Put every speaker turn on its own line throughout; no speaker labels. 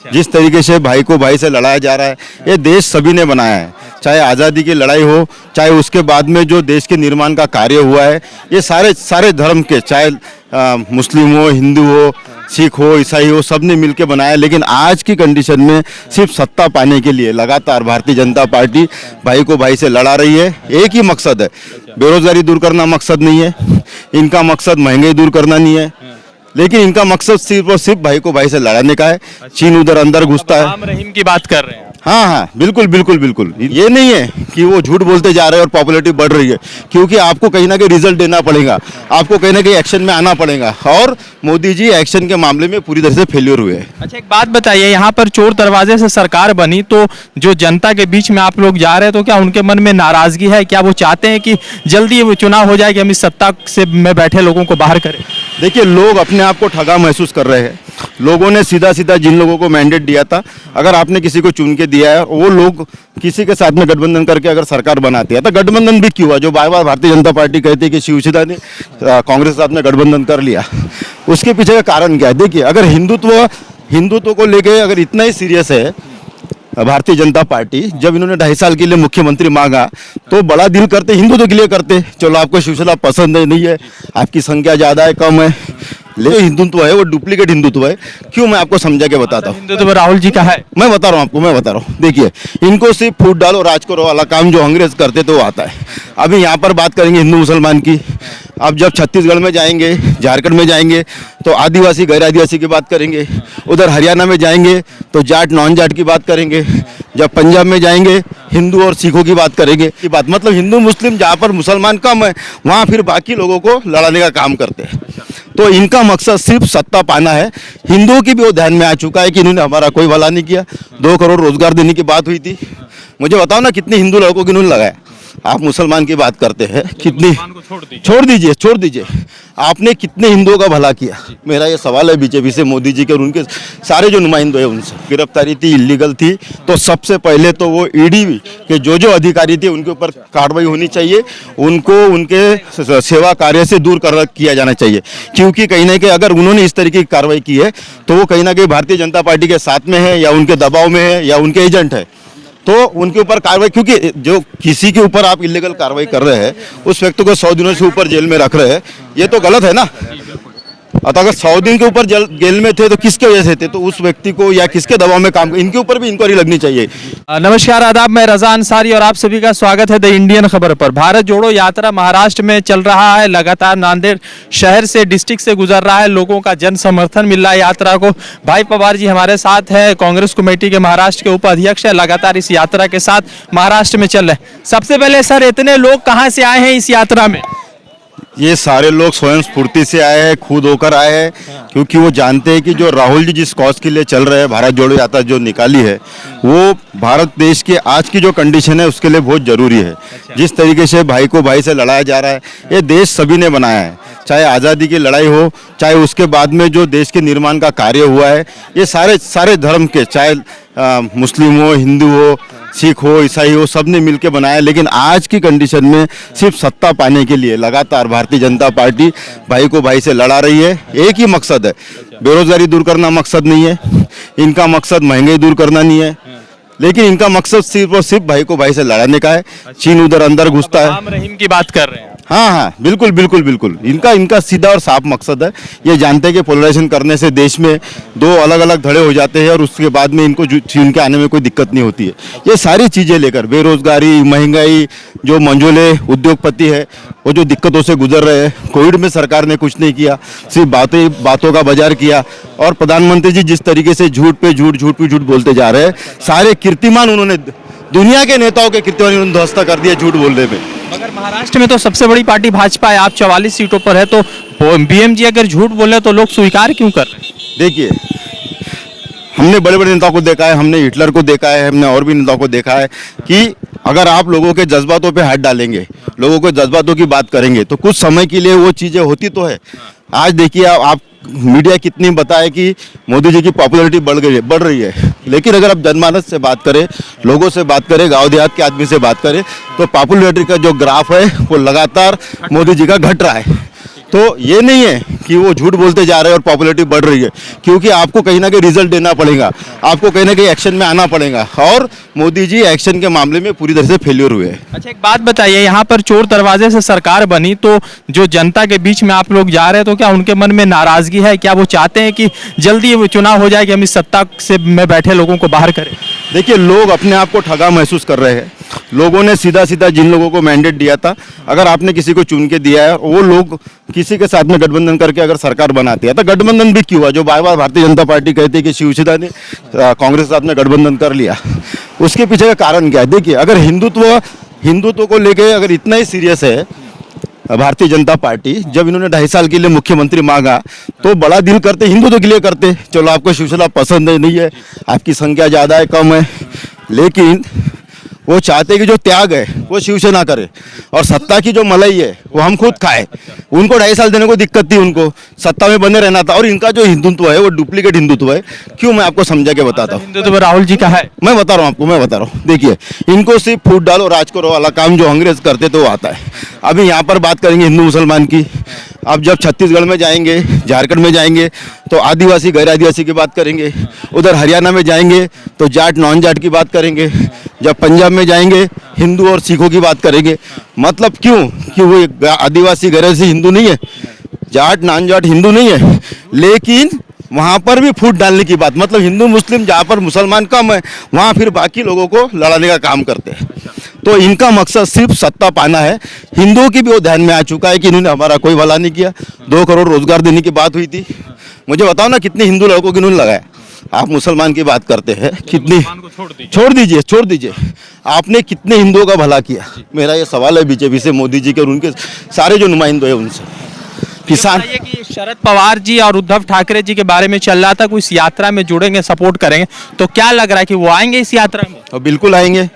जिस तरीके से भाई को भाई से लड़ाया जा रहा है, ये देश सभी ने बनाया है। चाहे आज़ादी की लड़ाई हो, चाहे उसके बाद में जो देश के निर्माण का कार्य हुआ है, ये सारे धर्म के, चाहे मुस्लिम हो, हिंदू हो, सिख हो, ईसाई हो, सब ने मिलकर बनाया। लेकिन आज की कंडीशन में सिर्फ सत्ता पाने के लिए लगातार भारतीय जनता पार्टी भाई को भाई से लड़ा रही है। एक ही मकसद है, बेरोजगारी दूर करना मकसद नहीं है, इनका मकसद महंगाई दूर करना नहीं है, लेकिन इनका मकसद सिर्फ और सिर्फ भाई को भाई से लड़ाने का है। चीन उधर अंदर घुसता है।
राम रहीम की बात कर रहे हैं आप।
हाँ हाँ, बिल्कुल बिल्कुल बिल्कुल। ये नहीं है कि वो झूठ बोलते जा रहे हैं और पॉपुलैरिटी बढ़ रही है, क्योंकि आपको कहीं ना कहीं रिजल्ट देना पड़ेगा, आपको कहीं ना कहीं एक्शन में आना पड़ेगा। और मोदी जी एक्शन के मामले में पूरी तरह से फेल्योर हुए हैं।
अच्छा, एक बात बताइए, यहाँ पर चोर दरवाजे से सरकार बनी, तो जो जनता के बीच में आप लोग जा रहे हैं, तो क्या उनके मन में नाराजगी है? क्या वो चाहते हैं कि जल्दी वो चुनाव हो जाए कि हम इस सत्ता से में बैठे लोगों को बाहर करें?
देखिए, लोग अपने आप को ठगा महसूस कर रहे हैं। लोगों ने सीधा सीधा जिन लोगों को मैंडेट दिया था, अगर आपने किसी को चुन के दिया है, वो लोग किसी के साथ में गठबंधन करके अगर सरकार बनाती है, तो गठबंधन भी क्यों हुआ? जो बार बार भारतीय जनता पार्टी कहती है कि शिवसेना ने कांग्रेस के साथ में गठबंधन कर लिया, उसके पीछे का कारण क्या है? देखिए, अगर हिंदुत्व को लेके अगर इतना ही सीरियस है भारतीय जनता पार्टी, जब इन्होंने 2.5 साल के लिए मुख्यमंत्री मांगा तो बड़ा दिल करते हिंदुत्व के लिए करते। चलो, आपको शिवसेना पसंद है, नहीं है, आपकी संख्या ज़्यादा है, कम है, लेकिन हिंदुत्व है वो डुप्लीकेट हिंदुत्व है। क्यों, मैं आपको समझा के बताता हूँ।
हिंदुत्व राहुल जी का है।
मैं बता रहा हूँ आपको, मैं बता रहा हूँ। देखिए, इनको सिर्फ फूट डालो राज करो वाला काम जो अंग्रेज करते तो वो आता है। अभी यहाँ पर बात करेंगे हिंदू मुसलमान की, अब जब छत्तीसगढ़ में जाएंगे, झारखंड में जाएंगे तो आदिवासी गैर आदिवासी की बात करेंगे, उधर हरियाणा में जाएंगे तो जाट नॉन जाट की बात करेंगे, जब पंजाब में जाएंगे हिंदू और सिखों की बात करेंगे। की बात मतलब हिंदू मुस्लिम जहाँ पर मुसलमान कम है, वहाँ फिर बाकी लोगों को लड़ाने का काम करते हैं। तो इनका मकसद सिर्फ सत्ता पाना है। हिंदुओं की भी वो ध्यान में आ चुका है कि इन्होंने हमारा कोई भला नहीं किया। 2 करोड़ रोजगार देने की बात हुई थी, मुझे बताओ ना कितने हिंदू लड़कों की इन्होंने लगाया। आप मुसलमान की बात करते हैं, कितनी छोड़ दीजिए, आपने कितने हिंदुओं का भला किया? मेरा ये सवाल है बीजेपी से, मोदी जी के और उनके सारे जो नुमाइंदे हैं उनसे। गिरफ्तारी थी, इलीगल थी, तो सबसे पहले तो वो ईडी के जो अधिकारी थे उनके ऊपर कार्रवाई होनी चाहिए, उनको उनके सेवा कार्य से दूर किया जाना चाहिए। क्योंकि कहीं ना कहीं अगर उन्होंने इस तरीके की कार्रवाई की है तो वो कहीं ना कहीं भारतीय जनता पार्टी के साथ में है, या उनके दबाव में है, या उनके एजेंट है, तो उनके ऊपर कार्रवाई। क्योंकि जो किसी के ऊपर आप इलीगल कार्रवाई कर रहे हैं, उस व्यक्ति को 100 दिनों से ऊपर जेल में रख रहे हैं, ये तो गलत है ना। अगर 100 दिन के ऊपर जेल में थे तो किसके वजह से थे? तो उस व्यक्ति को या किसके दबाव में काम, इनके ऊपर भी इंक्वायरी लगनी चाहिए।
नमस्कार, आदाब, मैं रजा अंसारी और आप सभी का स्वागत है द इंडियन खबर पर। भारत जोड़ो यात्रा महाराष्ट्र में चल रहा है, लगातार नांदेड़ शहर से, डिस्ट्रिक्ट से गुजर रहा है, लोगों का जन समर्थन मिल रहा है यात्रा को। भाई पवार जी हमारे साथ है, कांग्रेस कमेटी के महाराष्ट्र के उपाध्यक्ष है, लगातार इस यात्रा के साथ महाराष्ट्र में चल रहे हैं। सबसे पहले सर, इतने लोग कहाँ से आए हैं इस यात्रा में?
ये सारे लोग स्वयं स्फूर्ति से आए हैं, खुद होकर आए हैं, क्योंकि वो जानते हैं कि जो राहुल जी जिस कॉज के लिए चल रहे हैं, भारत जोड़ो यात्रा जो निकाली है, वो भारत देश के आज की जो कंडीशन है उसके लिए बहुत जरूरी है। जिस तरीके से भाई को भाई से लड़ाया जा रहा है, ये देश सभी ने बनाया है। चाहे आज़ादी की लड़ाई हो, चाहे उसके बाद में जो देश के निर्माण का कार्य हुआ है, ये सारे धर्म के, चाहे मुस्लिम हो, हिंदू हो, सिख हो, ईसाई हो, सब ने मिलकर बनाया। लेकिन आज की कंडीशन में सिर्फ सत्ता पाने के लिए लगातार भारतीय जनता पार्टी भाई को भाई से लड़ा रही है। एक ही मकसद है, बेरोजगारी दूर करना मकसद नहीं है, इनका मकसद महंगाई दूर करना नहीं है, लेकिन इनका मकसद सिर्फ और सिर्फ भाई को भाई से लड़ाने का है। चीन उधर अंदर घुसता है।
राम रहीम की बात कर रहे हैं।
हाँ हाँ, बिल्कुल बिल्कुल बिल्कुल। इनका सीधा और साफ मकसद है। ये जानते हैं कि पोलराइजेशन करने से देश में 2 अलग अलग धड़े हो जाते हैं और उसके बाद में इनको चीन के आने में कोई दिक्कत नहीं होती है। ये सारी चीज़ें लेकर, बेरोजगारी, महंगाई, जो मंझोले उद्योगपति है वो जो दिक्कतों से गुजर रहे हैं, कोविड में सरकार ने कुछ नहीं किया, सिर्फ बातों का बाजार किया। और प्रधानमंत्री जी जिस तरीके से झूठ पे झूठ बोलते जा रहे हैं, सारे कीर्तिमान उन्होंने, दुनिया के नेताओं के कीर्तिमान उन्होंने ध्वस्त कर दिया झूठ बोलने में।
मगर महाराष्ट्र में तो सबसे बड़ी पार्टी भाजपा है, आप 44 सीटों पर है, तो बीएमजी अगर झूठ बोले तो लोग स्वीकार क्यों कर रहे हैं?
देखिए, हमने बड़े बड़े नेताओं को देखा है, हमने हिटलर को देखा है, हमने और भी नेताओं को देखा है कि अगर आप लोगों के जज्बातों पे हाथ डालेंगे, लोगों के जज्बातों की बात करेंगे, तो कुछ समय के लिए वो चीज़ें होती तो है। आज देखिए, आप मीडिया कितनी बताए कि मोदी जी की पॉपुलैरिटी बढ़ रही है, लेकिन अगर आप जनमानस से बात करें, लोगों से बात करें, गांव देहात के आदमी से बात करें, तो पॉपुलैरिटी का जो ग्राफ है वो लगातार मोदी जी का घट रहा है। तो ये नहीं है कि वो झूठ बोलते जा रहे हैं और पॉपुलैरिटी बढ़ रही है, क्योंकि आपको कहीं ना कहीं रिजल्ट देना पड़ेगा, आपको कहीं ना कहीं एक्शन में आना पड़ेगा, और मोदी जी एक्शन के मामले में पूरी तरह से फेल्योर हुए हैं।
अच्छा, एक बात बताइए, यहाँ पर चोर दरवाजे से सरकार बनी तो जो जनता के बीच में आप लोग जा रहे हैं, तो क्या उनके मन में नाराजगी है? क्या वो चाहते हैं कि जल्दी वो चुनाव हो जाए कि हम इस सत्ता से में बैठे लोगों को बाहर करें?
देखिए, लोग अपने आप को ठगा महसूस कर रहे हैं। लोगों ने सीधा सीधा जिन लोगों को मैंडेट दिया था, अगर आपने किसी को चुन के दिया है, वो लोग किसी के साथ में गठबंधन करके अगर सरकार बनाते हैं, तो गठबंधन भी क्यों हुआ? जो बार बार भारतीय जनता पार्टी कहती है कि शिवसेना ने कांग्रेस के साथ में गठबंधन कर लिया, उसके पीछे का कारण क्या है? देखिए, अगर हिंदुत्व को लेके अगर इतना ही सीरियस है भारतीय जनता पार्टी, जब इन्होंने 2.5 साल के लिए मुख्यमंत्री मांगा तो बड़ा दिल करते हिंदुत्व के लिए करते। चलो, आपको शिवसेना पसंद है नहीं है, आपकी संख्या ज़्यादा है कम है, लेकिन वो चाहते कि जो त्याग है वो शिवसेना करे, और सत्ता की जो मलाई है वो हम खुद खाए। उनको 2.5 साल देने को दिक्कत थी, उनको सत्ता में बने रहना था। और इनका जो हिंदुत्व है वो डुप्लीकेट हिंदुत्व है। क्यों, मैं आपको समझा के बताता हूँ।
हिंदुत्व राहुल जी का है।
मैं बता रहा हूँ आपको, मैं बता रहा हूँ। देखिए, इनको सिर्फ फूट डालो राज करो वाला काम जो अंग्रेज करते तो वो आता है। अभी यहाँ पर बात करेंगे हिंदू मुसलमान की। अब जब छत्तीसगढ़ में जाएंगे, झारखंड में जाएंगे तो आदिवासी गैर आदिवासी की बात करेंगे। उधर हरियाणा में जाएंगे तो जाट नॉन जाट की बात करेंगे। जब पंजाब में जाएंगे हिंदू और सिखों की बात करेंगे। मतलब क्यों? कि वो आदिवासी गैर आदिवासी हिंदू नहीं है, जाट नॉन जाट हिंदू नहीं है, लेकिन वहाँ पर भी फूट डालने की बात, मतलब हिंदू मुस्लिम जहाँ पर मुसलमान कम है वहाँ फिर बाकी लोगों को लड़ाने का काम करते हैं। तो इनका मकसद सिर्फ सत्ता पाना है। हिंदुओं की भी वो ध्यान में आ चुका है कि इन्होंने हमारा कोई भला नहीं किया। 2 करोड़ रोजगार देने की बात हुई थी, मुझे बताओ ना कितने हिंदू लड़कों को इन्होंने लगाया? आप मुसलमान की बात करते हैं, कितनी? छोड़ दीजिए, आपने कितने हिंदुओं का भला किया? मेरा ये सवाल है बीजेपी से, मोदी जी के और उनके सारे जो नुमाइंदे हैं उनसे। किसान
कि शरद पवार जी और उद्धव ठाकरे जी के बारे में चल रहा था, कोई इस यात्रा में जुड़ेंगे, सपोर्ट करेंगे, तो क्या लग रहा है कि वो आएंगे इस यात्रा में?
और बिल्कुल आएंगे,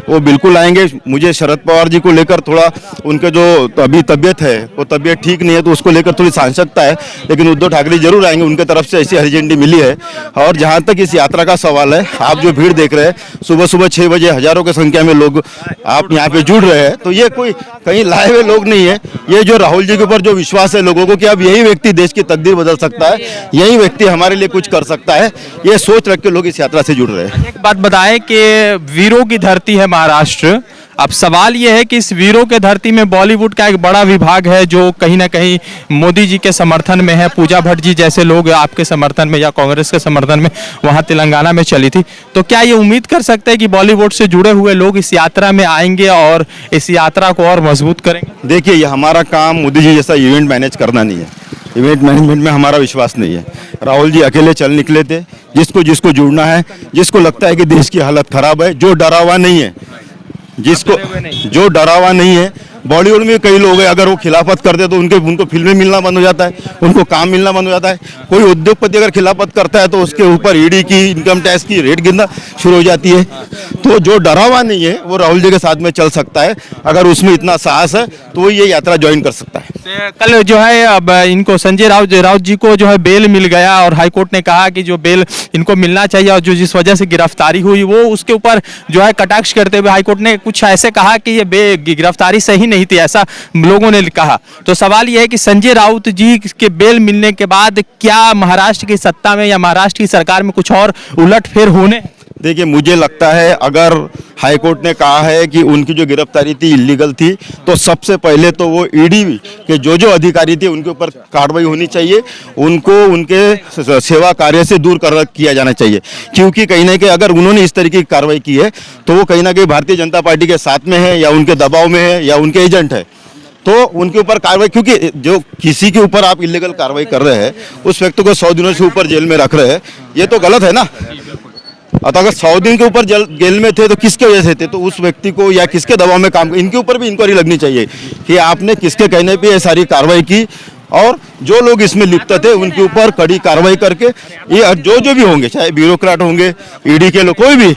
वो बिल्कुल आएंगे। मुझे शरद पवार जी को लेकर थोड़ा उनके जो अभी तबीयत है वो तबीयत ठीक नहीं है, तो उसको लेकर थोड़ी सांसदता है, लेकिन उद्धव ठाकरे जरूर आएंगे। उनके तरफ से ऐसी हरी झंडी मिली है। और जहाँ तक इस यात्रा का सवाल है, आप जो भीड़ देख रहे हैं, सुबह सुबह 6 बजे हजारों की संख्या में लोग आप यहाँ पे जुड़ रहे हैं, तो ये कोई कहीं लाए हुए लोग नहीं है। ये जो राहुल जी के ऊपर जो विश्वास है लोगों को कि अब यही व्यक्ति देश की तकदीर बदल सकता है, यही व्यक्ति हमारे लिए कुछ कर सकता है, ये सोच रख के लोग इस यात्रा से जुड़ रहे हैं।
एक बात बताएं कि वीरों की धरती है महाराष्ट्र। अब सवाल यह है कि इस वीरों के धरती में बॉलीवुड का एक बड़ा विभाग है जो कहीं ना कहीं मोदी जी के समर्थन में है। पूजा भट्ट जी जैसे लोग आपके समर्थन में या कांग्रेस के समर्थन में वहां तेलंगाना में चली थी। तो क्या ये उम्मीद कर सकते हैं कि बॉलीवुड से जुड़े हुए लोग इस यात्रा में आएंगे और इस यात्रा को और मजबूत करेंगे?
देखिए, ये हमारा काम मोदी जी जैसा इवेंट मैनेज करना नहीं है। इवेंट मैनेजमेंट में हमारा विश्वास नहीं है। राहुल जी अकेले चल निकले थे। जिसको जुड़ना है, जिसको लगता है कि देश की हालत खराब है, जो डरा हुआ नहीं है, जो डरा हुआ नहीं है। बॉलीवुड में कई लोग हैं, अगर वो खिलाफत करते तो उनको फिल्में मिलना बंद हो जाता है, उनको काम मिलना बंद हो जाता है। कोई उद्योगपति अगर खिलाफत करता है तो उसके ऊपर ईडी की, इनकम टैक्स की रेट गिनना शुरू हो जाती है। तो जो डरा हुआ नहीं है वो राहुल जी के साथ में चल सकता है। अगर उसमें इतना साहस है तो वो ये यात्रा ज्वाइन कर सकता है।
कल जो है अब इनको संजय राउत जी को जो है बेल मिल गया और हाईकोर्ट ने कहा कि जो बेल इनको मिलना चाहिए और जो जिस वजह से गिरफ्तारी हुई वो उसके ऊपर जो है कटाक्ष करते हुए हाईकोर्ट ने कुछ ऐसे कहा कि ये गिरफ्तारी सही नहीं थी, ऐसा लोगों ने कहा। तो सवाल यह है कि संजय राउत जी के बेल मिलने के बाद क्या महाराष्ट्र की सत्ता में या महाराष्ट्र की सरकार में कुछ और उलटफेर होने?
देखिए, मुझे लगता है अगर हाईकोर्ट ने कहा है कि उनकी जो गिरफ्तारी थी इलीगल थी, तो सबसे पहले तो वो ईडी के जो अधिकारी थे उनके ऊपर कार्रवाई होनी चाहिए। उनको उनके सेवा कार्य से दूर किया जाना चाहिए, क्योंकि कहीं ना कहीं अगर उन्होंने इस तरीके की कार्रवाई की है तो वो कहीं ना कहीं भारतीय जनता पार्टी के साथ में है या उनके दबाव में है या उनके एजेंट है। तो उनके ऊपर कार्रवाई, क्योंकि जो किसी के ऊपर आप इलीगल कार्रवाई कर रहे हैं उस व्यक्ति को 100 दिनों से ऊपर जेल में रख रहे हैं, ये तो गलत है ना। अगर 100 दिन के ऊपर जेल में थे तो किसके वजह से थे? तो उस व्यक्ति को या किसके दबाव में काम, इनके ऊपर भी इंक्वायरी लगनी चाहिए कि आपने किसके कहने पे ये सारी कार्रवाई की, और जो लोग इसमें लिप्त थे उनके ऊपर कड़ी कार्रवाई करके ये जो भी होंगे, चाहे ब्यूरोक्रेट होंगे, ईडी के लोग, कोई भी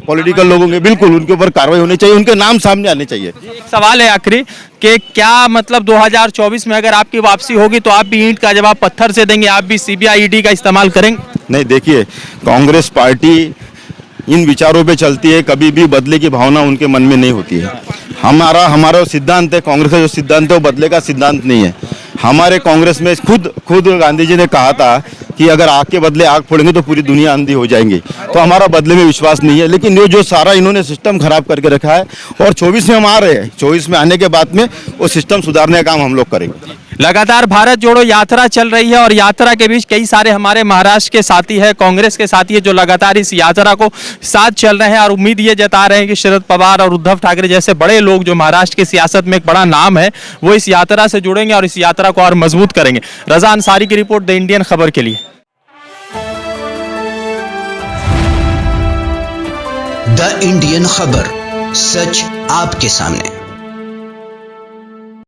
पॉलिटिकल लोग होंगे, बिल्कुल उनके ऊपर कार्रवाई होनी चाहिए, उनके नाम सामने आने चाहिए।
एक सवाल है आखिरी कि क्या मतलब 2024 में अगर आपकी वापसी होगी तो आप भी ईंट का जवाब पत्थर से देंगे, आप भी सीबीआई ईडी का इस्तेमाल करेंगे?
नहीं, देखिए, कांग्रेस पार्टी इन विचारों पे चलती है, कभी भी बदले की भावना उनके मन में नहीं होती है। हमारा सिद्धांत है, कांग्रेस का जो सिद्धांत है वो बदले का सिद्धांत नहीं है। हमारे कांग्रेस में खुद गांधी जी ने कहा था कि अगर आग के बदले आग फोड़ेंगे तो पूरी दुनिया अंधी हो जाएंगी। तो हमारा बदले में विश्वास नहीं है, लेकिन ये जो सारा इन्होंने सिस्टम खराब करके रखा है, और 24 में हम आ रहे हैं, 24 में आने के बाद में वो सिस्टम सुधारने का काम हम लोग करेंगे।
लगातार भारत जोड़ो यात्रा चल रही है और यात्रा के बीच कई सारे हमारे महाराष्ट्र के साथी है, कांग्रेस के साथी है, जो लगातार इस यात्रा को साथ चल रहे हैं और उम्मीद ये जता रहे हैं कि शरद पवार और उद्धव ठाकरे जैसे बड़े लोग जो महाराष्ट्र की सियासत में एक बड़ा नाम है, वो इस यात्रा से जुड़ेंगे और इस यात्रा को और मजबूत करेंगे। रजा अंसारी की रिपोर्ट, द इंडियन खबर के लिए।
द इंडियन खबर, सच आपके सामने।